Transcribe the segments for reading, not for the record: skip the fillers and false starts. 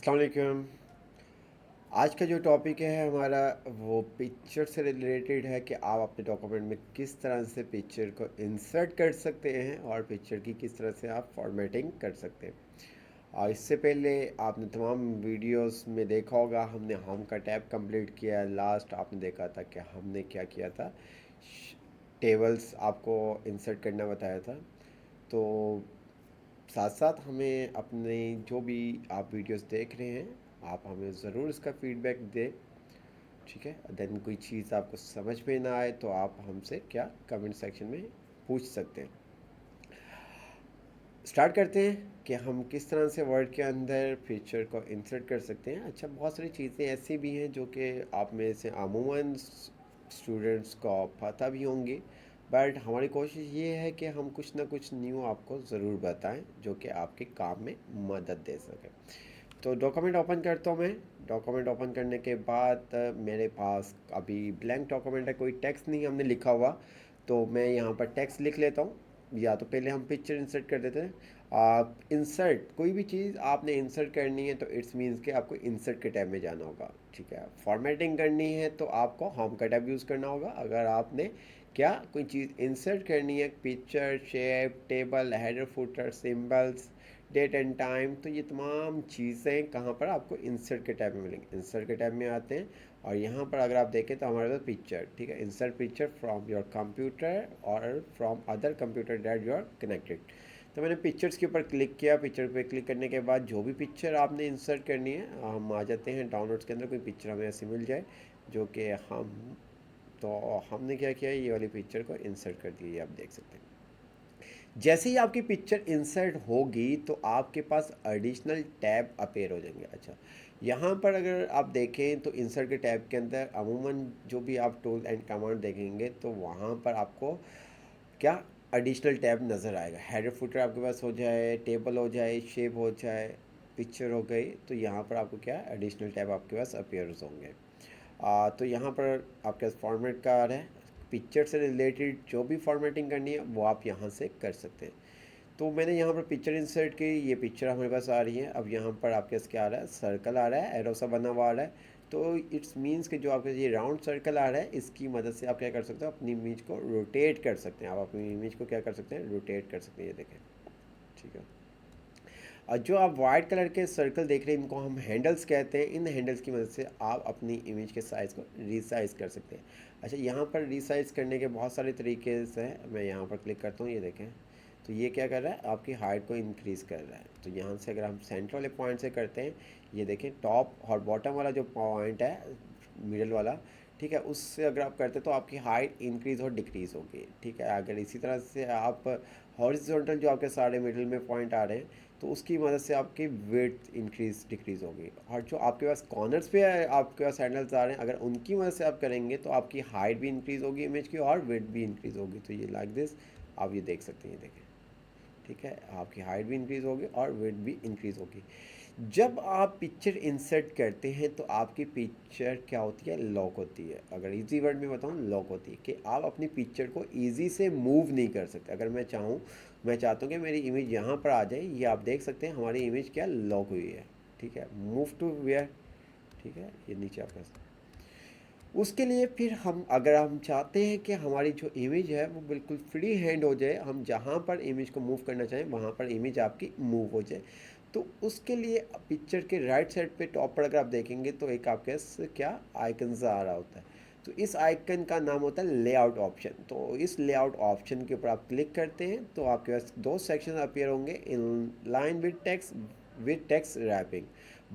अस्सलाम वालेकुम। आज का जो टॉपिक है हमारा वो पिक्चर से रिलेटेड है कि आप अपने डॉक्यूमेंट में किस तरह से पिक्चर को इंसर्ट कर सकते हैं और पिक्चर की किस तरह से आप फॉर्मेटिंग कर सकते हैं। और इससे पहले आपने तमाम वीडियोस में देखा होगा, हमने होम का टैब कंप्लीट किया। लास्ट आपने देखा था कि हमने क्या किया था, टेबल्स आपको इंसर्ट करना बताया था। तो साथ साथ हमें अपने जो भी आप वीडियोस देख रहे हैं, आप हमें ज़रूर इसका फीडबैक दें। ठीक है, देन कोई चीज़ आपको समझ में ना आए तो आप हमसे क्या कमेंट सेक्शन में पूछ सकते हैं। स्टार्ट करते हैं कि हम किस तरह से वर्ड के अंदर फीचर को इंसर्ट कर सकते हैं। अच्छा, बहुत सारी चीज़ें ऐसी भी हैं जो कि आप में से अमूमन स्टूडेंट्स को पता भी होंगी, बट हमारी कोशिश ये है कि हम कुछ ना कुछ न्यू आपको ज़रूर बताएं जो कि आपके काम में मदद दे सके। तो डॉक्यूमेंट ओपन करता हूँ मैं। डॉक्यूमेंट ओपन करने के बाद मेरे पास अभी ब्लैंक डॉक्यूमेंट है, कोई टेक्स्ट नहीं हमने लिखा हुआ, तो मैं यहाँ पर टेक्स्ट लिख लेता हूँ। या तो पहले हम पिक्चर इंसर्ट कर देते हैं। इंसर्ट कोई भी चीज़ आपने इंसर्ट करनी है तो इट्स मीन्स कि आपको इंसर्ट के टैब में जाना होगा। ठीक है, फॉर्मेटिंग करनी है तो आपको होम का टैब यूज़ करना होगा। अगर आपने क्या कोई चीज़ इंसर्ट करनी है, picture, shape, table, header, footer, symbols, date and time, तो ये तमाम चीज़ें कहाँ पर आपको इंसर्ट के टैब में मिलेंगी। इंसर्ट के टैब में आते हैं और यहाँ पर अगर आप देखें तो हमारे पास पिक्चर, ठीक है, insert picture from your computer और from other computer that you are connected. तो मैंने पिक्चर्स के ऊपर क्लिक किया। पिक्चर पे क्लिक करने के बाद जो भी पिक्चर आपने इंसर्ट करनी है, हम आ जाते हैं डाउनलोड्स के अंदर। कोई पिक्चर हमें ऐसी मिल जाए जो कि हम, तो हमने क्या किया, ये वाली पिक्चर को इंसर्ट कर दी, ये आप देख सकते हैं। जैसे ही आपकी पिक्चर इंसर्ट होगी तो आपके पास एडिशनल टैब अपेयर हो जाएंगे। अच्छा, यहाँ पर अगर आप देखें तो इंसर्ट के टैब के अंदर अमूमन जो भी आप टूल एंड कमांड देखेंगे तो वहाँ पर आपको क्या एडिशनल टैब नज़र आएगा। हेडर फुटर आपके पास हो जाए, टेबल हो जाए, शेप हो जाए, पिक्चर हो गई, तो यहाँ पर आपको क्या एडिशनल टैब आपके पास अपेयर होंगे। तो यहाँ पर आपके पास फॉर्मेट का आ रहा है। पिक्चर से रिलेटेड जो भी फॉर्मेटिंग करनी है वो आप यहाँ से कर सकते हैं। तो मैंने यहाँ पर पिक्चर इंसर्ट की, ये पिक्चर हमारे पास आ रही है। अब यहाँ पर आपके पास क्या आ रहा है, सर्कल आ रहा है, एरो सा बना हुआ आ रहा है। तो इट्स मीन्स कि जो आपके ये राउंड सर्कल आ रहा है, इसकी मदद से आप क्या कर सकते हो, अपनी इमेज को रोटेट कर सकते हैं। आप अपनी इमेज को क्या कर सकते हैं, रोटेट कर सकते हैं। ये देखें, ठीक है। और जो आप वाइट कलर के सर्कल देख रहे हैं, इनको हम हैंडल्स कहते हैं। इन हैंडल्स की मदद से आप अपनी इमेज के साइज़ को रीसाइज़ कर सकते हैं। अच्छा, यहाँ पर रीसाइज़ करने के बहुत सारे तरीके हैं। मैं यहाँ पर क्लिक करता हूँ, ये देखें, तो ये क्या कर रहा है, आपकी हाइट को इंक्रीज़ कर रहा है। तो यहाँ से अगर हम सेंटर वाले पॉइंट से करते हैं, ये देखें टॉप और बॉटम वाला जो पॉइंट है, मिडल वाला, ठीक है, उससे अगर आप करते हैं तो आपकी हाइट इंक्रीज़ और डिक्रीज़ होगी। ठीक है, अगर इसी तरह से आप हॉरिजॉन्टल जो आपके सारे मिडल में पॉइंट आ रहे हैं, तो उसकी मदद से आपकी वेट इंक्रीज डिक्रीज़ होगी। और जो आपके पास कॉर्नर्स पे आपके पास हैंडल्स आ रहे हैं, अगर उनकी मदद से आप करेंगे तो आपकी हाइट भी इंक्रीज़ होगी इमेज की और वेट भी इंक्रीज़ होगी। तो ये लाइक दिस आप ये देख सकते हैं, ये देखें, ठीक है, आपकी हाइट भी इंक्रीज़ होगी और वेट भी इंक्रीज़ होगी। जब आप पिक्चर इंसर्ट करते हैं तो आपकी पिक्चर क्या होती है, लॉक होती है। अगर इजी वर्ड में बताऊँ, लॉक होती है कि आप अपनी पिक्चर को इजी से मूव नहीं कर सकते। अगर मैं चाहूँ, मैं चाहता हूँ कि मेरी इमेज यहाँ पर आ जाए, ये आप देख सकते हैं हमारी इमेज क्या लॉक हुई है। ठीक है, मूव टू वेयर, ठीक है, ये नीचे आपका। उसके लिए फिर हम, अगर हम चाहते हैं कि हमारी जो इमेज है वो बिल्कुल फ्री हैंड हो जाए, हम जहाँ पर इमेज को मूव करना चाहें वहाँ पर इमेज आपकी मूव हो जाए, तो उसके लिए पिक्चर के राइट साइड पे टॉप पर अगर आप देखेंगे तो एक आपके क्या आइकन आ रहा होता है। तो इस आइकन का नाम होता है लेआउट ऑप्शन। तो इस लेआउट ऑप्शन के ऊपर आप क्लिक करते हैं तो आपके पास दो सेक्शन अपीयर होंगे, in line with text wrapping.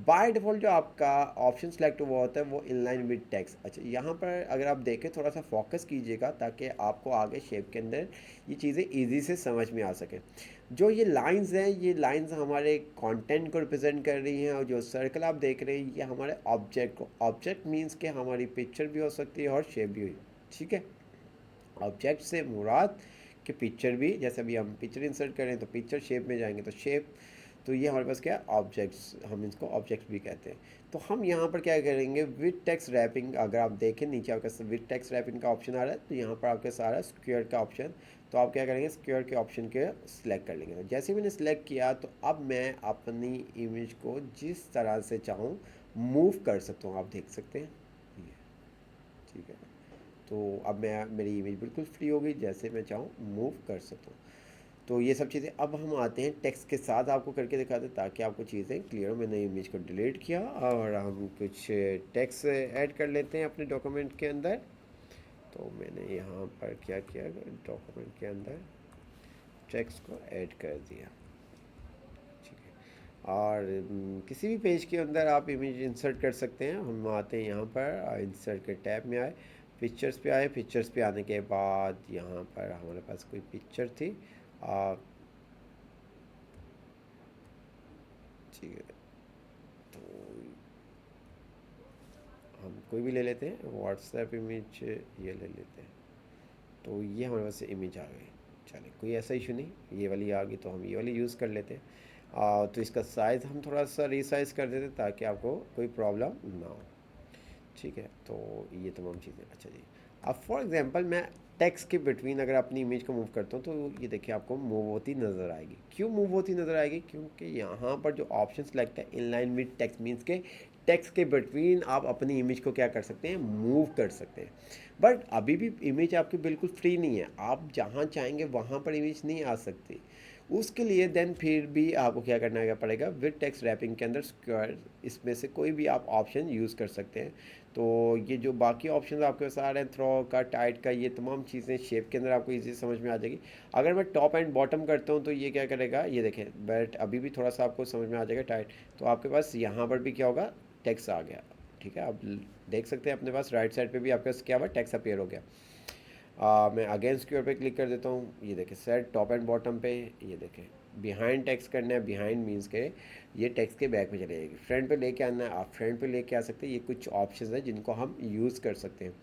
By default जो आपका ऑप्शन सेलेक्ट हुआ होता है वो इनलाइन विद टेक्स्ट। अच्छा, यहाँ पर अगर आप देखें, थोड़ा सा फोकस कीजिएगा ताकि आपको आगे शेप के अंदर ये चीज़ें इजी से समझ में आ सके। जो ये लाइंस हैं, ये लाइंस हमारे कंटेंट को रिप्रेजेंट कर रही हैं, और जो सर्कल आप देख रहे हैं ये हमारे ऑब्जेक्ट को, ऑब्जेक्ट मीन्स कि हमारी पिक्चर भी हो सकती है और शेप भी हुई। ठीक है, ऑब्जेक्ट से मुराद कि पिक्चर भी, जैसे अभी हम पिक्चर इंसर्ट करें तो पिक्चर, शेप में जाएंगे तो शेप। तो ये हमारे पास क्या है, ऑब्जेक्ट्स, हम इसको ऑब्जेक्ट भी कहते हैं। तो हम यहाँ पर क्या करेंगे, विद टेक्स्ट रैपिंग, अगर आप देखें नीचे आपका विद टेक्स्ट रैपिंग का ऑप्शन आ रहा है, तो यहाँ पर आपके सारा स्क्वायर का ऑप्शन, तो आप क्या करेंगे, स्क्वायर के ऑप्शन के सिलेक्ट कर लेंगे। तो जैसे ही मैंने सिलेक्ट किया, तो अब मैं अपनी इमेज को जिस तरह से चाहूँ मूव कर सकता हूँ, आप देख सकते हैं ये, ठीक है। तो अब मैं, मेरी इमेज बिल्कुल फ्री हो गई, जैसे मैं चाहूँ मूव कर सकता हूँ। तो ये सब चीज़ें, अब हम आते हैं टेक्स्ट के साथ आपको करके दिखाते हैं ताकि आपको चीज़ें क्लियर हो। मैंने इमेज को डिलीट किया और हम कुछ टेक्स्ट ऐड कर लेते हैं अपने डॉक्यूमेंट के अंदर। तो मैंने यहाँ पर क्या किया, डॉक्यूमेंट के अंदर टेक्स्ट को ऐड कर दिया, ठीक है। और किसी भी पेज के अंदर आप इमेज इंसर्ट कर सकते हैं। हम आते हैं यहाँ पर इंसर्ट के टैब में आए, पिक्चर्स पे आए। पिक्चर्स पे आने के बाद यहाँ पर हमारे पास कोई पिक्चर थी, ठीक है। तो हम कोई भी ले लेते हैं, व्हाट्सएप इमेज ये ले लेते हैं। तो ये हमारे पास इमेज आ गई, चलिए कोई ऐसा इशू नहीं, ये वाली आ गई तो हम ये वाली यूज़ कर लेते हैं। तो इसका साइज़ हम थोड़ा सा रीसाइज़ कर देते ताकि आपको कोई प्रॉब्लम ना हो, ठीक है। तो ये तमाम चीज़ें, अच्छा जी। अब फॉर एग्जांपल मैं टेक्स्ट के बिटवीन अगर अपनी इमेज को मूव करता हूँ, तो ये देखिए आपको मूव होती नज़र आएगी। क्यों मूव होती नज़र आएगी, क्योंकि यहाँ पर जो ऑप्शन सेलेक्ट है इन लाइन विद टेक्स्ट, मीन्स के टेक्स्ट के बिटवीन आप अपनी इमेज को क्या कर सकते हैं, मूव कर सकते हैं। बट अभी भी इमेज आपकी बिल्कुल फ्री नहीं है, आप जहाँ चाहेंगे वहाँ पर इमेज नहीं आ सकती। उसके लिए देन फिर भी आपको क्या करना पड़ेगा, विद टेक्स्ट रैपिंग के अंदर स्क्वायर, इसमें से कोई भी आप ऑप्शन यूज़ कर सकते हैं। तो ये जो बाकी ऑप्शन आपके पास आ रहे हैं, थ्रो का, टाइट का, ये तमाम चीज़ें शेप के अंदर आपको इजी समझ में आ जाएगी। अगर मैं टॉप एंड बॉटम करता हूँ तो ये क्या करेगा, ये देखें, बट अभी भी थोड़ा सा आपको समझ में आ जाएगा टाइट। तो आपके पास यहाँ पर भी क्या होगा, टेक्स्ट आ गया, ठीक है। आप देख सकते हैं अपने पास राइट साइड पे भी आपके पास क्या हुआ, टेक्स्ट अपीयर हो गया। मैं अगेंस्ट की ओर पे क्लिक कर देता हूँ, ये देखें सेट टॉप एंड बॉटम पे, ये देखें बिहाइंड टेक्स्ट करना है, बिहाइंड मीन्स के ये टेक्स्ट के बैक में चले जाएगी। फ्रंट पे लेके आना है, आप फ्रंट पे लेके आ सकते हैं। ये कुछ ऑप्शंस हैं जिनको हम यूज़ कर सकते हैं।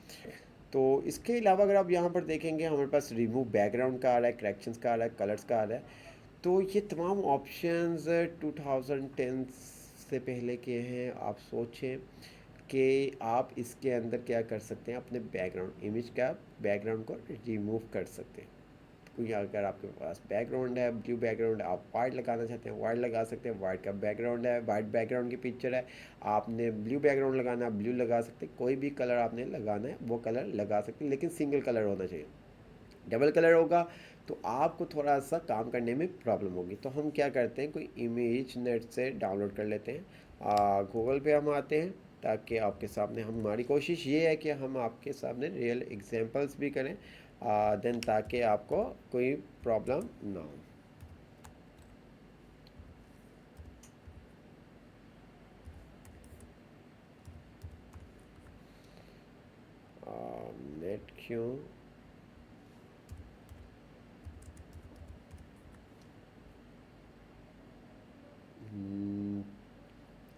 तो इसके अलावा अगर आप यहाँ पर देखेंगे, हमारे पास रिमूव बैकग्राउंड का आ रहा है, करेक्शंस का आ रहा है, कलर्स का आ रहा है। तो ये तमाम ऑप्शंस 2010 से पहले के हैं। आप सोचें कि आप इसके अंदर क्या कर सकते हैं, अपने बैकग्राउंड इमेज का बैकग्राउंड को रिमूव कर सकते हैं। कोई अगर आपके पास बैकग्राउंड है, ब्लू बैकग्राउंड, आप वाइट लगाना चाहते हैं, वाइट लगा सकते हैं। वाइट का बैकग्राउंड है, वाइट बैकग्राउंड की पिक्चर है, आपने ब्लू बैकग्राउंड लगाना है, ब्लू लगा सकते हैं। कोई भी कलर आपने लगाना है वो कलर लगा सकते हैं, लेकिन सिंगल कलर होना चाहिए। डबल कलर होगा तो आपको थोड़ा सा काम करने में प्रॉब्लम होगी। तो हम क्या करते हैं, कोई इमेज नेट से डाउनलोड कर लेते हैं, गूगल पे हम आते हैं, ताकि आपके सामने, हमारी कोशिश ये है कि हम आपके सामने रियल एग्जांपल्स भी करें, देन ताकि आपको कोई प्रॉब्लम ना हो। नेट क्यों,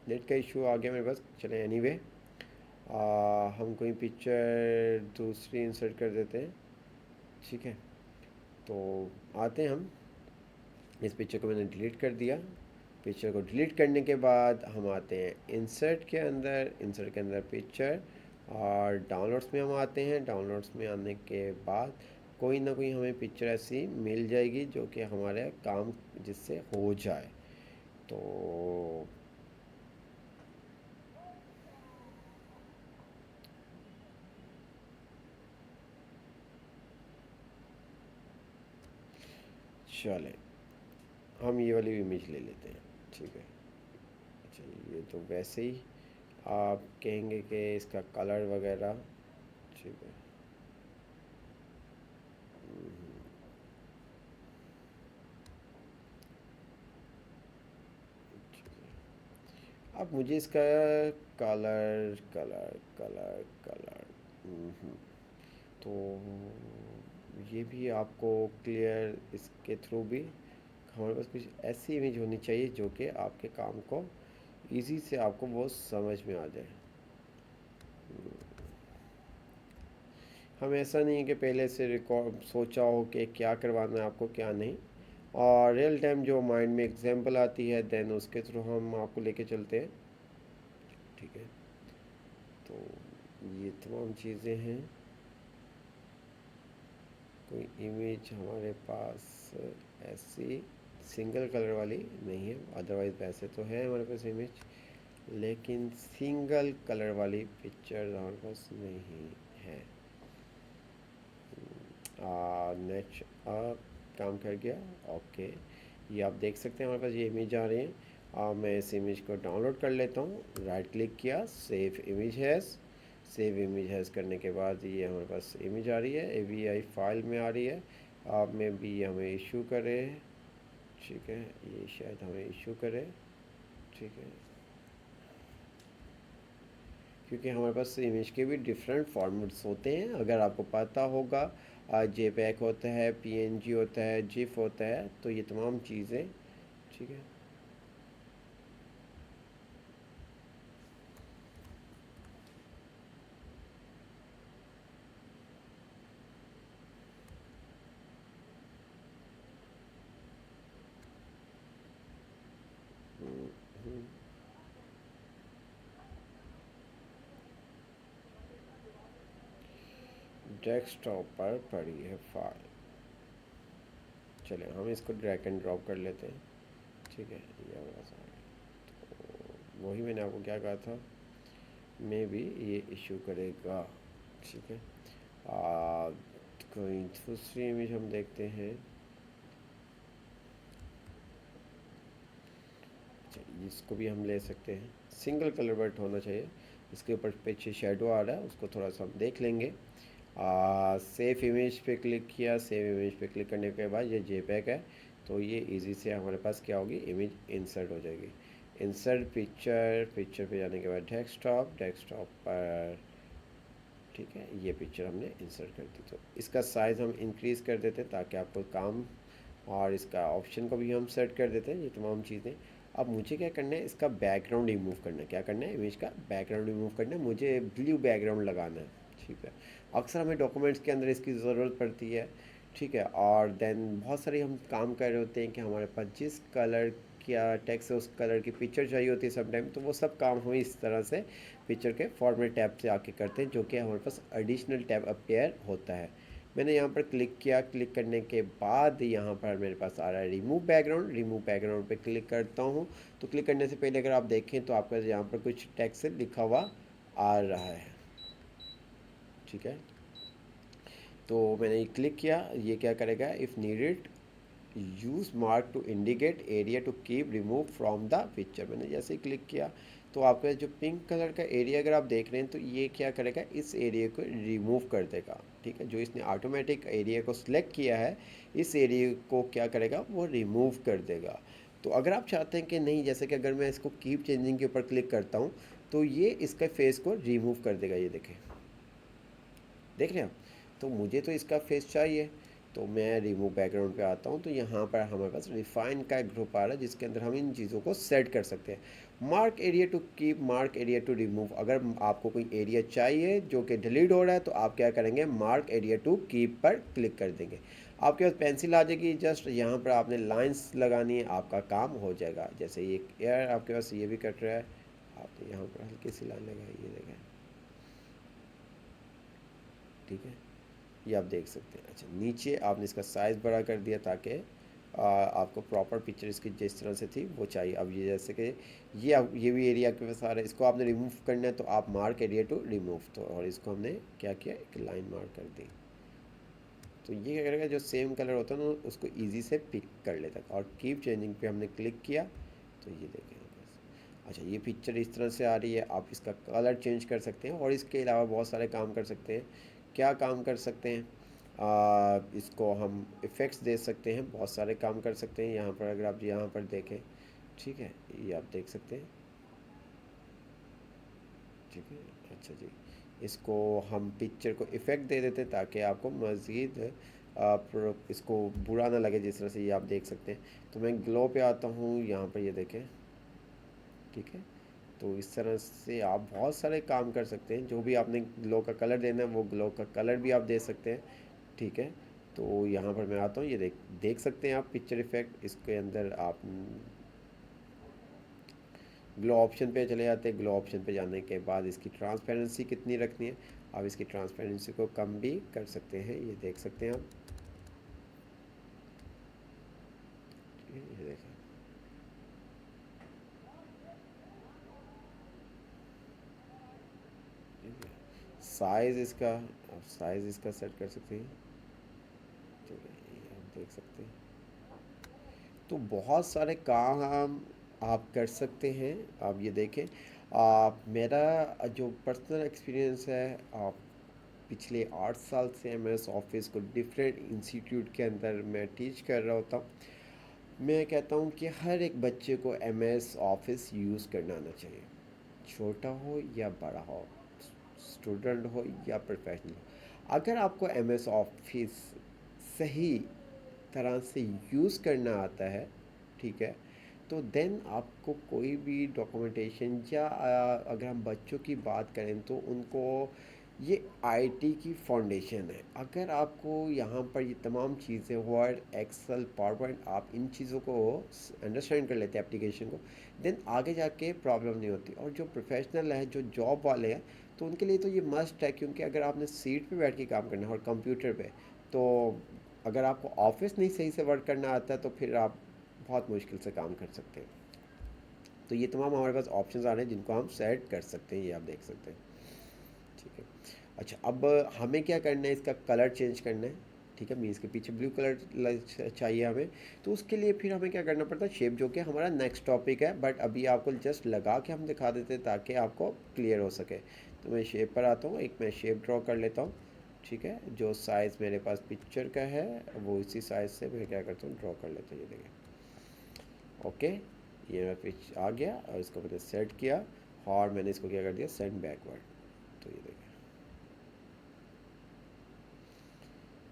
नेट का इशू आ गया मेरे पास, चले एनीवे हम कोई पिक्चर दूसरी इंसर्ट कर देते हैं, ठीक है। तो आते हैं हम, इस पिक्चर को मैंने डिलीट कर दिया। पिक्चर को डिलीट करने के बाद हम आते हैं इंसर्ट के अंदर, इंसर्ट के अंदर पिक्चर, और डाउनलोड्स में हम आते हैं। डाउनलोड्स में आने के बाद कोई ना कोई हमें पिक्चर ऐसी मिल जाएगी जो कि हमारे काम जिससे हो जाए। तो चले हम ये वाली इमेज ले लेते हैं, ठीक है। अच्छा, ये तो वैसे ही आप कहेंगे कि इसका कलर वगैरह, ठीक है। अब मुझे इसका कलर कलर कलर कलर, तो ये भी आपको क्लियर, इसके थ्रू भी हमारे पास कुछ ऐसी इमेज होनी चाहिए जो कि आपके काम को इजी से आपको वो समझ में आ जाए। हम ऐसा नहीं है कि पहले से रिकॉर्ड सोचा हो कि क्या करवाना है आपको क्या नहीं, और रियल टाइम जो माइंड में एग्जांपल आती है देन उसके थ्रू हम आपको लेके चलते हैं। ठीक है, तो ये तमाम चीज़ें हैं। कोई इमेज हमारे पास ऐसी सिंगल कलर वाली नहीं है, अदरवाइज़ वैसे तो है हमारे पास इमेज, लेकिन सिंगल कलर वाली पिक्चर हमारे पास नहीं है। नेक्स्ट काम कर गया। ओके, ये आप देख सकते हैं हमारे पास ये इमेज आ रही है। मैं इस इमेज को डाउनलोड कर लेता हूँ। राइट क्लिक किया, save image has. Save image has करने के बाद ये हमारे पास इमेज आ रही है, AVI फाइल में आ रही है। आप में भी हमें इशू करे। ठीक है, ये शायद हमें इशू करे। ठीक है, क्योंकि हमारे पास इमेज के भी डिफरेंट फॉर्मेट्स होते हैं, अगर आपको पता होगा। JPEG होता है, PNG होता है, GIF होता है, तो ये तमाम चीज़ें। ठीक है, डेस्कटॉप पर पड़ी है फाइल। चलिए हम इसको ड्रैग एंड ड्रॉप कर लेते हैं। ठीक है, ये हमारा सारा, तो वही मैंने आपको क्या कहा था, मे भी ये इशू करेगा। ठीक है, आ, कोई दूसरी इमेज हम देखते हैं। अच्छा, इसको भी हम ले सकते हैं, सिंगल कलर बट होना चाहिए। इसके ऊपर पीछे शेडो आ रहा है, उसको थोड़ा सा हम देख लेंगे। सेव इमेज पे क्लिक किया, सेव इमेज पे क्लिक करने के बाद ये JPEG है, तो ये इजी से हमारे पास क्या होगी, इमेज इंसर्ट हो जाएगी। इंसर्ट पिक्चर, पिक्चर पे जाने के बाद डेस्कटॉप, डेस्कटॉप पर। ठीक है, ये पिक्चर हमने इंसर्ट कर दी, तो इसका साइज़ हम इंक्रीज़ कर देते हैं ताकि आपको काम, और इसका ऑप्शन को भी हम सेट कर देते हैं, ये तमाम चीज़ें। अब मुझे क्या करना है, इसका बैकग्राउंड रिमूव करना है। क्या करना है, इमेज का बैकग्राउंड रिमूव करना है, मुझे ब्लू बैकग्राउंड लगाना है। ठीक है, अक्सर हमें डॉक्यूमेंट्स के अंदर इसकी ज़रूरत पड़ती है। ठीक है, और देन बहुत सारे हम काम कर रहे होते हैं कि हमारे पास जिस कलर क्या टेक्स्ट है उस कलर की पिक्चर चाहिए होती है समटाइम, तो वो सब काम हम इस तरह से पिक्चर के फॉर्मेट टैब से आके करते हैं, जो कि हमारे पास एडिशनल टैब अपीयर होता है। मैंने यहाँ पर क्लिक किया, क्लिक करने के बाद यहाँ पर मेरे पास आ रहा है रिमूव बैकग्राउंड। रिमूव बैकग्राउंड पे क्लिक करता हूँ, तो क्लिक करने से पहले अगर आप देखें तो आपका यहाँ पर कुछ टेक्स्ट लिखा हुआ आ रहा है। ठीक है, तो मैंने ये क्लिक किया, ये क्या करेगा, if needed use mark to indicate area to keep remove from the picture. मैंने जैसे ही क्लिक किया तो आपका जो पिंक कलर का एरिया अगर आप देख रहे हैं तो ये क्या करेगा, इस एरिया को रिमूव कर देगा। ठीक है, जो इसने ऑटोमेटिक एरिया को सिलेक्ट किया है, इस एरिया को क्या करेगा, वो रिमूव कर देगा। तो अगर आप चाहते हैं कि नहीं, जैसे कि अगर मैं इसको कीप चेंजिंग के ऊपर क्लिक करता हूँ तो ये इसका फेस को रिमूव कर देगा। ये देखें, देख रहे हैं आप, तो मुझे तो इसका फेस चाहिए, तो मैं रिमूव बैकग्राउंड पे आता हूँ, तो यहाँ पर हमारे पास रिफाइन का एक ग्रुप आ रहा है जिसके अंदर हम इन चीज़ों को सेट कर सकते हैं। Mark area to keep, mark area to remove. अगर आपको कोई एरिया चाहिए जो कि डिलीट हो रहा है तो आप क्या करेंगे, मार्क एरिया टू कीप पर क्लिक कर देंगे। आपके पास पेंसिल आ जाएगी, जस्ट यहाँ पर आपने लाइन्स लगानी है, आपका काम हो जाएगा। जैसे ये एयर आपके पास ये भी कट रहा है, आपने यहाँ पर हल्की सी लाइन लगाई, ये देखें। ठीक है, ये आप देख सकते हैं। अच्छा, नीचे आपने इसका साइज़ बड़ा कर दिया ताकि आपको प्रॉपर पिक्चर इसकी जिस तरह से थी वो चाहिए। अब ये जैसे कि ये भी एरिया आपके पास आ रहा है, इसको आपने रिमूव करना है तो आप मार्क एरिया टू रिमूव, तो और इसको हमने क्या किया, एक लाइन मार्क कर दी। तो ये क्या करेगा, जो सेम कलर होता है ना उसको ईजी से पिक कर लेता है। और कीप चेंजिंग पे हमने क्लिक किया तो ये देखें। अच्छा, ये पिक्चर इस तरह से आ रही है, आप इसका कलर चेंज कर सकते हैं और इसके अलावा बहुत सारे काम कर सकते हैं। क्या काम कर सकते हैं, इसको हम इफ़ेक्ट्स दे सकते हैं, बहुत सारे काम कर सकते हैं। यहाँ पर अगर आप यहाँ पर देखें, ठीक है, ये आप देख सकते हैं। ठीक है, अच्छा जी, इसको हम पिक्चर को इफ़ेक्ट दे देते हैं ताकि आपको मज़ीद इसको बुरा ना लगे, जिस तरह से ये आप देख सकते हैं। तो मैं ग्लो पे आता हूँ, यहाँ पर ये देखें। ठीक है, तो इस तरह से आप बहुत सारे काम कर सकते हैं। जो भी आपने ग्लो का कलर देना है वो ग्लो का कलर भी आप दे सकते हैं। ठीक है, तो यहाँ पर मैं आता हूँ, ये देख देख सकते हैं आप पिक्चर इफ़ेक्ट। इसके अंदर आप ग्लो ऑप्शन पे चले जाते हैं। ग्लो ऑप्शन पे जाने के बाद इसकी ट्रांसपेरेंसी कितनी रखनी है, आप इसकी ट्रांसपेरेंसी को कम भी कर सकते हैं, ये देख सकते हैं आप। ये देखें, साइज़ इसका, आप साइज़ इसका सेट कर सकते हैं। ठीक है, ये आप देख सकते हैं। तो बहुत सारे काम आप कर सकते हैं। आप ये देखें, आप मेरा जो पर्सनल एक्सपीरियंस है, आप पिछले 8 साल से एम एस ऑफिस को डिफरेंट इंस्टीट्यूट के अंदर मैं टीच कर रहा होता हूँ। मैं कहता हूँ कि हर एक बच्चे को एम एस ऑफिस यूज़ करना आना चाहिए, छोटा हो या बड़ा हो, स्टूडेंट हो या प्रोफेशनल हो। अगर आपको एम एस ऑफिस सही तरह से यूज़ करना आता है, ठीक है, तो देन आपको कोई भी डॉक्यूमेंटेशन या अगर हम बच्चों की बात करें तो उनको ये आईटी की फाउंडेशन है। अगर आपको यहाँ पर ये तमाम चीज़ें, वर्ड, एक्सेल, पावर पॉइंट, आप इन चीज़ों को अंडरस्टैंड कर लेते हैं एप्लीकेशन को, देन आगे जाके प्रॉब्लम नहीं होती। और जो प्रोफेशनल है, जो जॉब वाले हैं, तो उनके लिए तो ये मस्ट है, क्योंकि अगर आपने सीट पे बैठ के काम करना है और कंप्यूटर पे, तो अगर आपको ऑफिस नहीं सही से वर्क करना आता है तो फिर आप बहुत मुश्किल से काम कर सकते हैं। तो ये तमाम हमारे पास ऑप्शंस आ रहे हैं जिनको हम सेट कर सकते हैं, ये आप देख सकते हैं। ठीक है, अच्छा, अब हमें क्या करना है, इसका कलर चेंज करना है। ठीक है, मीन्स के पीछे ब्लू कलर चाहिए हमें। तो उसके लिए फिर हमें क्या करना पड़ता है, शेप, जो कि हमारा नेक्स्ट टॉपिक है, बट अभी आपको जस्ट लगा के हम दिखा देते हैं ताकि आपको क्लियर हो सके। तो मैं शेप पर आता हूँ, एक मैं शेप ड्रॉ कर लेता हूँ। ठीक है, जो साइज़ मेरे पास पिक्चर का है वो इसी साइज़ से मैं क्या करता हूँ, ड्रॉ कर लेता हूँ। ये देखिए, ओके, ये मेरा पिच आ गया और इसको मैंने सेट किया और मैंने इसको क्या कर दिया, सेंड बैकवर्ड। तो ये देखिए,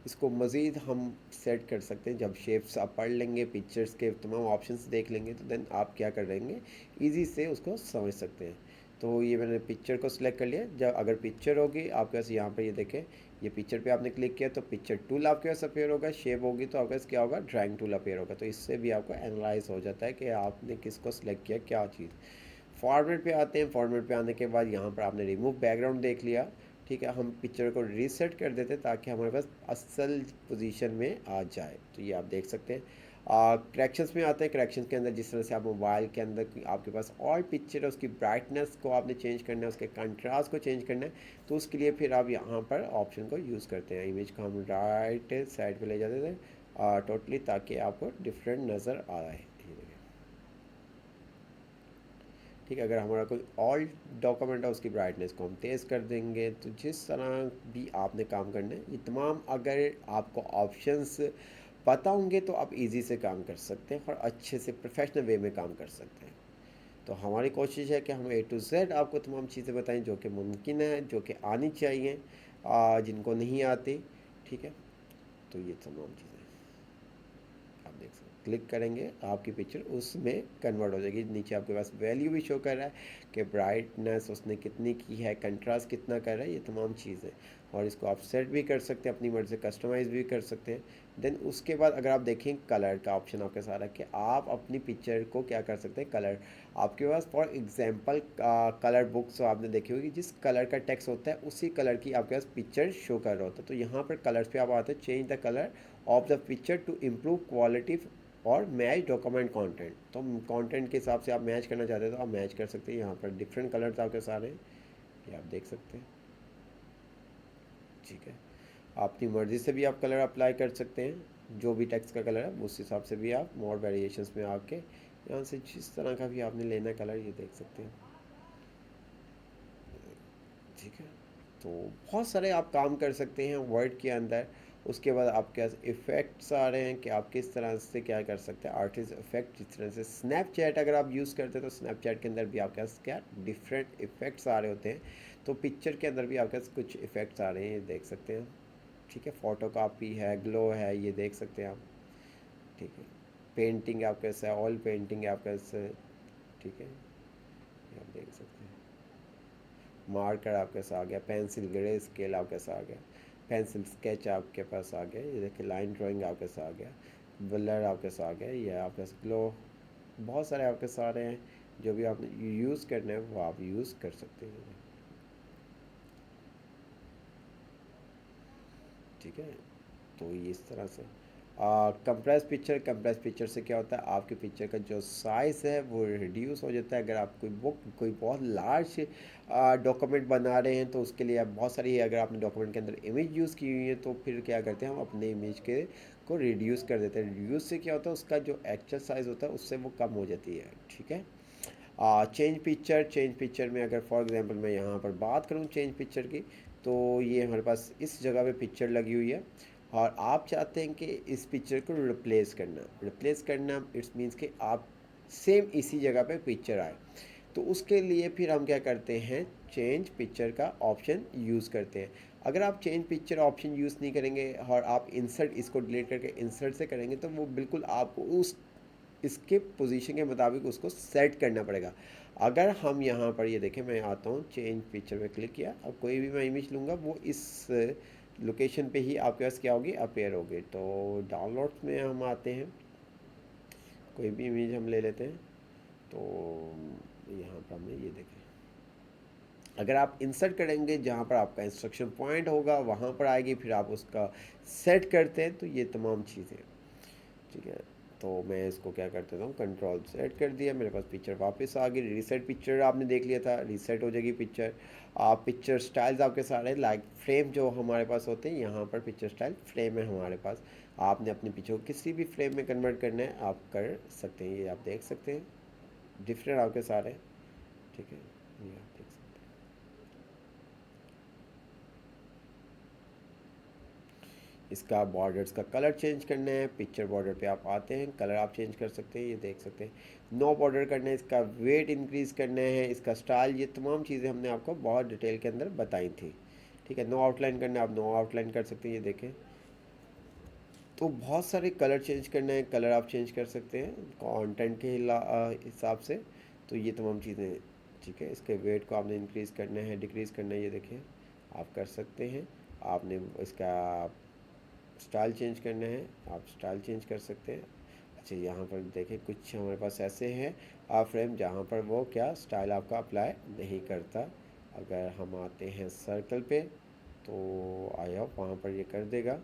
इसको मज़ीद हम सेट कर सकते हैं। जब शेप्स आप पढ़ लेंगे, पिक्चर्स के तमाम ऑप्शंस देख लेंगे, तो देन आप क्या कर लेंगे, ईजी से उसको समझ सकते हैं। तो ये मैंने पिक्चर को सिलेक्ट कर लिया। जब अगर पिक्चर होगी आपके पास, यहाँ पर ये देखें, ये पिक्चर पे आपने क्लिक किया तो पिक्चर टूल आपके पास अपेयर होगा। शेप होगी तो आपके पास क्या होगा, ड्राइंग टूल अपेयर होगा। तो इससे भी आपको एनालाइज हो जाता है कि आपने किसको सिलेक्ट किया, क्या चीज़। फॉर्मेट पे आते हैं। फॉर्मेट पे आने के बाद यहाँ पर आपने रिमूव बैकग्राउंड देख लिया। ठीक है, हम पिक्चर को रीसेट कर देते ताकि हमारे पास असल पोजीशन में आ जाए। तो ये आप देख सकते हैं। करेक्शंस में आते हैं। करेक्शंस के अंदर जिस तरह से आप मोबाइल के अंदर आपके पास और पिक्चर है, उसकी ब्राइटनेस को आपने चेंज करना है, उसके कंट्रास्ट को चेंज करना है, तो उसके लिए फिर आप यहाँ पर ऑप्शन को यूज़ करते हैं। इमेज को हम राइट साइड पर ले जाते थे टोटली, ताकि आपको डिफरेंट नज़र आ रहा है। ठीक है, अगर हमारा कोई ऑल डॉक्यूमेंट है उसकी ब्राइटनेस को हम तेज़ कर देंगे। तो जिस तरह भी आपने काम करना है, ये तमाम अगर आपको ऑप्शंस पता होंगे तो आप इजी से काम कर सकते हैं और अच्छे से प्रोफेशनल वे में काम कर सकते हैं। तो हमारी कोशिश है कि हम ए टू जेड आपको तमाम चीज़ें बताएं जो कि मुमकिन है, जो कि आनी चाहिए, जिनको नहीं आती। ठीक है, तो ये तमाम चीज़ें आप देख सकते हैं। क्लिक करेंगे आपकी पिक्चर उसमें कन्वर्ट हो जाएगी। नीचे आपके पास वैल्यू भी शो कर रहा है कि ब्राइटनेस उसने कितनी की है, कंट्रास्ट कितना कर रहा है, ये तमाम चीज़ें। और इसको आप सेट भी कर सकते हैं अपनी मर्ज़ी से, कस्टमाइज़ भी कर सकते हैं। देन उसके बाद अगर आप देखें, कलर का ऑप्शन आपके साथ है कि आप अपनी पिक्चर को क्या कर सकते हैं, कलर। आपके पास फॉर एग्जांपल कलर बुक्स आपने देखी होगी, जिस कलर का टेक्स्ट होता है उसी कलर की आपके पास पिक्चर शो कर रहा होता है। तो यहाँ पर कलर्स पे आप आते हैं, change the colour of the picture to improve quality और मैच डॉक्यूमेंट कंटेंट। तो कंटेंट के हिसाब से आप मैच करना चाहते हैं तो आप मैच कर सकते हैं। यहाँ पर डिफरेंट कलर्स आपके सारे हैं, ये आप देख सकते हैं। ठीक है, अपनी मर्ज़ी से भी आप कलर अप्लाई कर सकते हैं, जो भी टेक्स्ट का कलर है उस हिसाब से भी आप मोर वेरिएशंस में आके यहाँ से जिस तरह का भी आपने लेना कलर, ये देख सकते हैं। ठीक है, तो बहुत सारे आप काम कर सकते हैं वर्ड के अंदर। उसके बाद आपके पास इफ़ेक्ट्स आ रहे हैं कि आप किस तरह से क्या कर सकते हैं, आर्टिस्ट इफ़ेक्ट। जिस तरह से स्नैपचैट अगर आप यूज़ करते हैं तो स्नैपचैट के अंदर भी आपके पास क्या डिफरेंट इफ़ेक्ट्स आ रहे होते हैं। तो पिक्चर के अंदर भी आपके पास कुछ इफ़ेक्ट्स आ रहे हैं, ये देख सकते हैं। ठीक है, फ़ोटो कापी है, ग्लो है, ये देख सकते हैं आप। ठीक है, पेंटिंग आपके पास है, ऑयल पेंटिंग है आपके पास है। ठीक है, ये आप देख सकते हैं। मार्कर आपके साथ आ गया, पेंसिल, ग्रे स्केल आपके साथ आ गया। पेंसिल स्केच आपके पास आ गया, ये देखिए लाइन ड्राइंग आपके साथ आ गया, ब्लर आपके साथ आ गया, ये आपके पास ग्लो, बहुत सारे आपके सारे हैं। जो भी आपने यूज़ करना है वो आप यूज़ कर सकते हैं। ठीक है, तो ये इस तरह से कंप्रेस पिक्चर से क्या होता है, आपके पिक्चर का जो साइज़ है वो रिड्यूस हो जाता है। अगर आप कोई बहुत लार्ज डॉक्यूमेंट बना रहे हैं तो उसके लिए आप बहुत सारी, अगर आपने डॉक्यूमेंट के अंदर इमेज यूज़ की हुई है तो फिर क्या करते हैं हम अपने इमेज के को रिड्यूस कर देते हैं। रिड्यूस से क्या होता है, उसका जो एक्चुअल साइज़ होता है उससे वो कम हो जाती है। ठीक है, चेंज पिक्चर में अगर फॉर एग्जांपल मैं यहाँ पर बात करूँ चेंज पिक्चर की, तो ये हमारे पास इस जगह पे पिक्चर लगी हुई है और आप चाहते हैं कि इस पिक्चर को रिप्लेस करना इट्स मीन्स कि आप सेम इसी जगह पे पिक्चर आए। तो उसके लिए फिर हम क्या करते हैं, चेंज पिक्चर का ऑप्शन यूज़ करते हैं। अगर आप चेंज पिक्चर ऑप्शन यूज़ नहीं करेंगे और आप इंसर्ट इसको डिलीट करके इंसर्ट से करेंगे तो वो बिल्कुल आपको उस इसके पोजीशन के मुताबिक उसको सेट करना पड़ेगा। अगर हम यहाँ पर ये देखें, मैं आता हूँ चेंज पिक्चर पे क्लिक किया, अब कोई भी मैं इमेज लूँगा वो इस लोकेशन पे ही आपके पास क्या होगी, अपेयर होगी। तो डाउनलोड्स में हम आते हैं, कोई भी इमेज हम ले लेते हैं। तो यहाँ पर हमने ये देखें, अगर आप इंसर्ट करेंगे जहाँ पर आपका इंस्ट्रक्शन पॉइंट होगा वहाँ पर आएगी, फिर आप उसका सेट करते हैं तो ये तमाम चीज़ें। ठीक है, तो मैं इसको क्या कर देता हूँ, कंट्रोल सेट कर दिया, मेरे पास पिक्चर वापस आ गई। रीसेट पिक्चर आपने देख लिया था, रीसेट हो जाएगी पिक्चर। आप पिक्चर स्टाइल्स आपके सारे लाइक फ्रेम जो हमारे पास होते हैं, यहाँ पर पिक्चर स्टाइल फ्रेम है हमारे पास। आपने अपने पिक्चर को किसी भी फ्रेम में कन्वर्ट करना है आप कर सकते हैं, ये आप देख सकते हैं डिफरेंट आपके सारे। ठीक है, ये आप देख सकते हैं। इसका बॉर्डर्स का कलर चेंज करना है, पिक्चर बॉर्डर पे आप आते हैं, कलर आप चेंज कर सकते हैं, ये देख सकते हैं। नो बॉर्डर करना है, इसका वेट इंक्रीज़ करना है, इसका स्टाइल, ये तमाम चीज़ें हमने आपको बहुत डिटेल के अंदर बताई थी। ठीक है, नो आउटलाइन करना है, आप नो आउटलाइन कर सकते हैं, ये देखें। तो बहुत सारे कलर चेंज करना है, कलर आप चेंज कर सकते हैं कंटेंट के हिसाब से। तो ये तमाम चीज़ें, ठीक है। इसके वेट को आपने इंक्रीज़ करना है, डिक्रीज़ करना है, ये देखें आप कर सकते हैं। आपने इसका स्टाइल चेंज करना है, आप स्टाइल चेंज कर सकते हैं। अच्छा, यहाँ पर देखें कुछ हमारे पास ऐसे हैं आप फ्रेम जहाँ पर वो क्या स्टाइल आपका अप्लाई नहीं करता। अगर हम आते हैं सर्कल पे तो आई होप वहाँ पर ये कर देगा।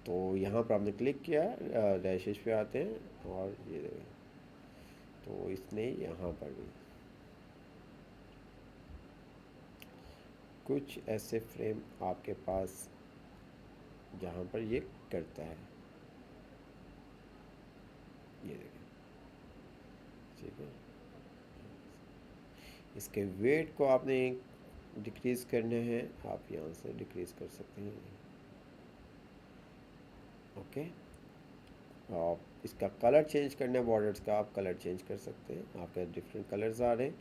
तो यहाँ पर आपने क्लिक किया, डैशेज पे आते हैं और ये देखें, तो इसने यहाँ पर भी कुछ ऐसे फ्रेम आपके पास जहाँ पर ये करता है, ये देखें। ठीक है, इसके वेट को आपने डिक्रीज़ करने हैं, आप यहाँ से डिक्रीज़ कर सकते हैं। ओके, आप इसका कलर चेंज करना है, बॉर्डर्स का आप कलर चेंज कर सकते हैं, आपके डिफरेंट कलर्स आ रहे हैं,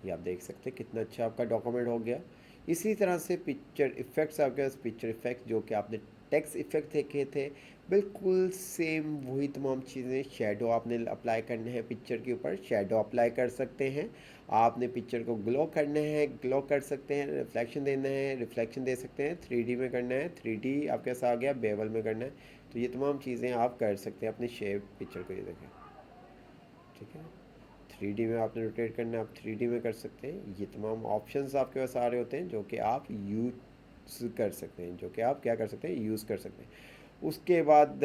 ये आप देख सकते हैं कितना अच्छा आपका डॉक्यूमेंट हो गया। इसी तरह से पिक्चर इफ़ेक्ट्स आपके पास, पिक्चर इफ़ेक्ट जो कि आपने टेक्स्ट इफ़ेक्ट देखे थे, बिल्कुल सेम वही तमाम चीज़ें। शेडो आपने अप्लाई करने हैं पिक्चर के ऊपर, शेडो अप्लाई कर सकते हैं। आपने पिक्चर को ग्लो करना है, ग्लो कर सकते हैं। रिफ्लेक्शन देना है, रिफ्लेक्शन दे सकते हैं। 3D में करना है, 3D आपके पास आ गया, बेवल में करना है। तो ये तमाम चीज़ें आप कर सकते हैं अपने शेप पिक्चर को, ये देखें। ठीक है, 3D में आपने रोटेट करना है, आप 3D में कर सकते हैं। ये तमाम ऑप्शंस आपके पास आ रहे होते हैं जो कि आप यूज़ कर सकते हैं, जो कि आप क्या कर सकते हैं, यूज़ कर सकते हैं। उसके बाद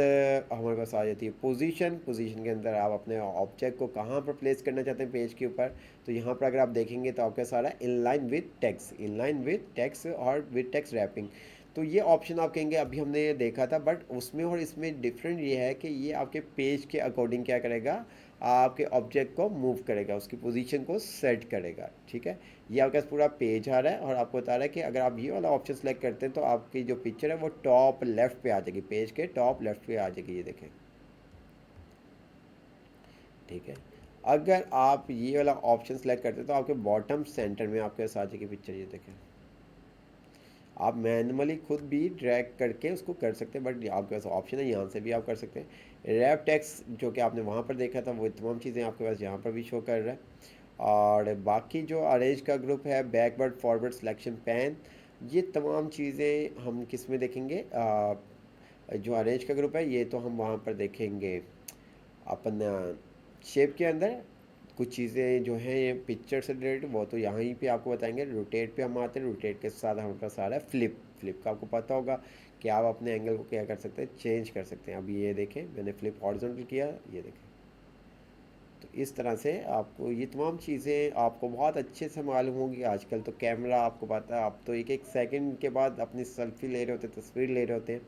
हमारे पास आ जाती है पोजीशन। पोजीशन के अंदर आप अपने ऑब्जेक्ट को कहाँ पर प्लेस करना चाहते हैं पेज के ऊपर। तो यहाँ पर अगर आप देखेंगे तो आपका सारा इन line with text, in line with text और विद टेक्स्ट रैपिंग। तो ये ऑप्शन आप कहेंगे अभी हमने देखा था, बट उसमें और इसमें डिफरेंट ये है कि ये आपके पेज के अकॉर्डिंग क्या करेगा, आपके ऑब्जेक्ट को मूव करेगा, उसकी पोजीशन को सेट करेगा। ठीक है, ये आपके पास पूरा पेज आ रहा है और आपको बता रहा है कि अगर आप ये वाला ऑप्शन सेलेक्ट करते हैं तो आपकी जो पिक्चर है वो टॉप लेफ्ट पे आ जाएगी, पेज के टॉप लेफ्ट पे आ जाएगी, ये देखें। ठीक है, अगर आप ये वाला ऑप्शन सेलेक्ट करते हैं तो आपके बॉटम सेंटर में आपके पास आ जाएगी पिक्चर, ये देखें। आप मैनुअली खुद भी ड्रैग करके उसको कर सकते हैं, बट आपके पास ऑप्शन है, यहाँ से भी आप कर सकते हैं। रैप टेक्स्ट जो कि आपने वहाँ पर देखा था वो तमाम चीज़ें आपके पास यहाँ पर भी शो कर रहा है। और बाकी जो अरेंज का ग्रुप है, बैकवर्ड फॉरवर्ड सिलेक्शन पैन, ये तमाम चीज़ें हम किस में देखेंगे, जो अरेंज का ग्रुप है ये तो हम वहाँ पर देखेंगे अपन शेप के अंदर। कुछ चीज़ें जो हैं ये पिक्चर से रिलेटेड वो तो यहाँ ही पे आपको बताएंगे। रोटेट पे हम आते हैं, रोटेट के साथ हमारे पास आ रहा है फ्लिप। फ्लिप का आपको पता होगा कि आप अपने एंगल को क्या कर सकते हैं, चेंज कर सकते हैं। अभी ये देखें मैंने फ्लिप हॉरिजॉन्टल किया, ये देखें। तो इस तरह से आपको ये तमाम चीज़ें आपको बहुत अच्छे से मालूम होंगी। आजकल तो कैमरा आपको पता है, आप तो एक एक सेकंड के बाद अपनी सेल्फी ले रहे होते हैं, तस्वीर ले रहे होते हैं।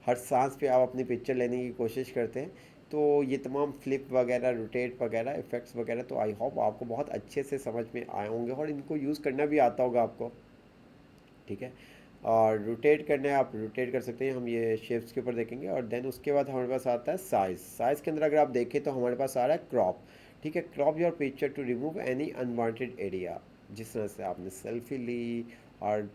हर सांस पे आप अपनी पिक्चर लेने की कोशिश करते हैं। तो ये तमाम फ्लिप वगैरह, रोटेट वगैरह, इफ़ेक्ट्स वगैरह तो आई होप आपको बहुत अच्छे से समझ में आए होंगे और इनको यूज़ करना भी आता होगा आपको। ठीक है। और रोटेट करना है, आप रोटेट कर सकते हैं। हम ये शेप्स के ऊपर देखेंगे और देन उसके बाद हमारे पास आता है साइज़। साइज़ के अंदर अगर आप देखें तो हमारे पास आ रहा है क्रॉप। ठीक है, crop your picture to remove any unwanted area. जिस तरह से आपने सेल्फी ली और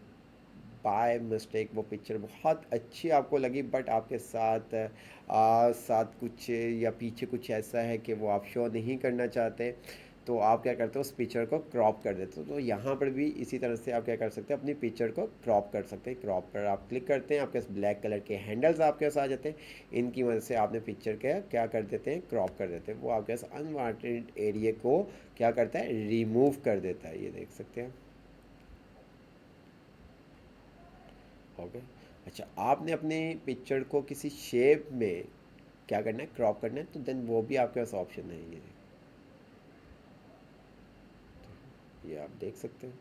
बाय मिस्टेक वो पिक्चर बहुत अच्छी आपको लगी, बट आपके साथ साथ कुछ या पीछे कुछ ऐसा है कि वो आप शो नहीं करना चाहते, तो आप क्या करते हो उस पिक्चर को क्रॉप कर देते हो। तो यहाँ पर भी इसी तरह से आप क्या कर सकते हैं, अपनी पिक्चर को क्रॉप कर सकते हैं। क्रॉप पर आप क्लिक करते हैं, आपके पास ब्लैक कलर के हैंडल्स आपके पास आ जाते हैं। इनकी मदद से आपने पिक्चर का क्या कर देते हैं, क्रॉप कर देते हैं। वो आपके पास अनवांटेड एरिया को क्या करता है, रिमूव कर देता है। ये देख सकते हैं। ओके। अच्छा, आपने अपने पिक्चर को किसी शेप में क्या करना है, क्रॉप करना है, तो देन वो भी आपके पास ऑप्शन है। ये आप देख सकते हैं।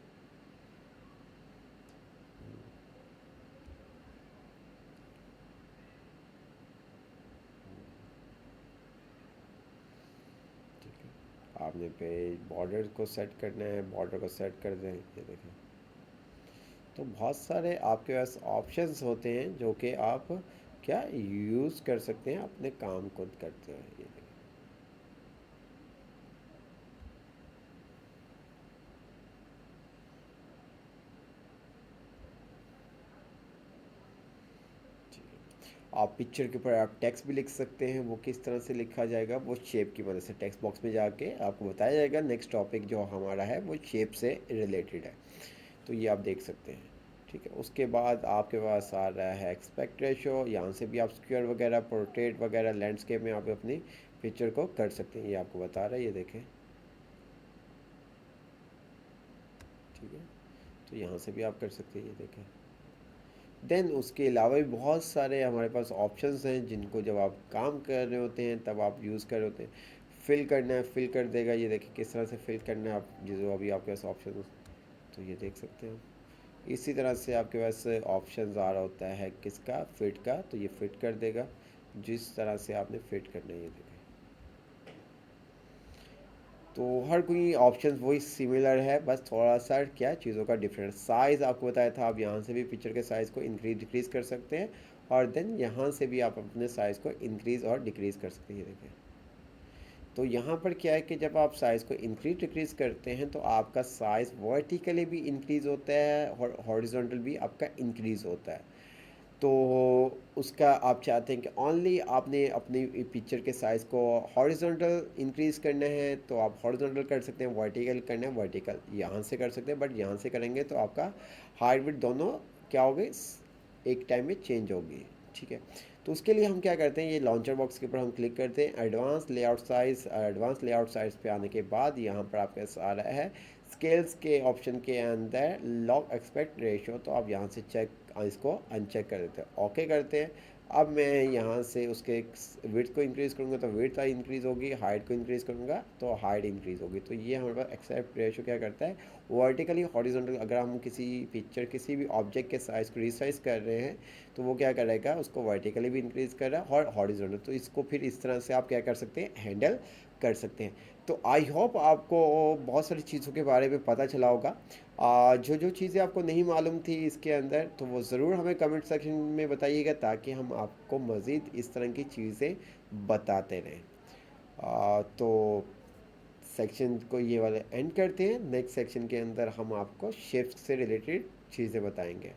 ठीक है, आपने पे बॉर्डर को सेट करना है, बॉर्डर को सेट कर दें, ये देखें। तो बहुत सारे आपके पास ऑप्शंस होते हैं जो कि आप क्या यूज़ कर सकते हैं अपने काम को करते हैं। ये देखें। ठीक है। आप पिक्चर के ऊपर आप टेक्स्ट भी लिख सकते हैं। वो किस तरह से लिखा जाएगा, वो शेप की मदद से टेक्स्ट बॉक्स में जाके आपको बताया जाएगा। नेक्स्ट टॉपिक जो हमारा है वो शेप से रिलेटेड है, तो ये आप देख सकते हैं। ठीक है, उसके बाद आपके पास आ रहा है एक्सपेक्ट रेशो। यहाँ से भी आप स्क्वायर वगैरह, पोर्ट्रेट वगैरह, लैंडस्केप में आप अपनी पिक्चर को कर सकते हैं। ये आपको बता रहा है, ये देखें। ठीक है, तो यहाँ से भी आप कर सकते हैं, ये देखें। देन उसके अलावा भी बहुत सारे हमारे पास ऑप्शंस हैं जिनको जब आप काम कर रहे होते हैं तब आप यूज़ कर रहे होते हैं। फिल करना है, फिल कर देगा। ये देखिए किस तरह से फिल करना है, आप जो अभी आपके पास ऑप्शन, तो ये देख सकते हैं। इसी तरह से आपके पास ऑप्शंस आ रहा होता है किसका, फिट का, तो ये फिट कर देगा जिस तरह से आपने फिट करना है। ये देखें, तो हर कोई ऑप्शन वही सिमिलर है, बस थोड़ा सा क्या चीज़ों का डिफरेंस। साइज़ आपको बताया था, आप यहाँ से भी पिक्चर के साइज़ को इंक्रीज डिक्रीज़ कर सकते हैं और देन यहाँ से भी आप अपने साइज़ को इंक्रीज़ और डिक्रीज़ कर सकते हैं। ये देखें। तो यहाँ पर क्या है कि जब आप साइज़ को इंक्रीज डिक्रीज़ करते हैं तो आपका साइज़ वर्टिकली भी इंक्रीज़ होता है और हॉरिजॉन्टल भी आपका इंक्रीज़ होता है। तो उसका आप चाहते हैं कि ओनली आपने अपनी पिक्चर के साइज़ को हॉरिजॉन्टल इंक्रीज़ करना है तो आप हॉरिजॉन्टल कर सकते हैं, वर्टिकल करना है वर्टिकल यहाँ से कर सकते हैं। बट यहाँ से करेंगे तो आपका हाइट विड्थ दोनों क्या होगी, एक टाइम में चेंज होगी। ठीक है, तो उसके लिए हम क्या करते हैं, ये लॉन्चर बॉक्स के ऊपर हम क्लिक करते हैं, advance layout size. Advance layout size पे आने के बाद यहाँ पर आपके पास आ रहा है स्केल्स के ऑप्शन के अंदर लॉग एक्सपेक्ट रेशियो। तो आप यहाँ से चेक, इसको अनचेक कर देते हैं, ओके करते हैं। अब मैं यहाँ से उसके विड्थ को इंक्रीज़ करूँगा तो विड्थ इंक्रीज़ होगी, हाइट को इंक्रीज़ करूँगा तो हाइट इंक्रीज़ होगी। तो ये हमारे पास एक्सेप्ट रेशियो क्या करता है, वर्टिकली हॉरिजॉन्टल। अगर हम किसी पिक्चर, किसी भी ऑब्जेक्ट के साइज़ को रिसाइज कर रहे हैं तो वो क्या करेगा, उसको वर्टिकली भी इंक्रीज़ कर रहा है और हॉरिजॉन्टल। तो इसको फिर इस तरह से आप क्या कर सकते हैं, हैंडल कर सकते हैं। तो आई होप आपको बहुत सारी चीज़ों के बारे में पता चला होगा। जो जो चीज़ें आपको नहीं मालूम थी इसके अंदर तो वो ज़रूर हमें कमेंट सेक्शन में बताइएगा ताकि हम आपको मज़ीद इस तरह की चीज़ें बताते रहें। तो सेक्शन को ये वाले एंड करते हैं। नेक्स्ट सेक्शन के अंदर हम आपको शेप्स से रिलेटेड चीज़ें बताएंगे।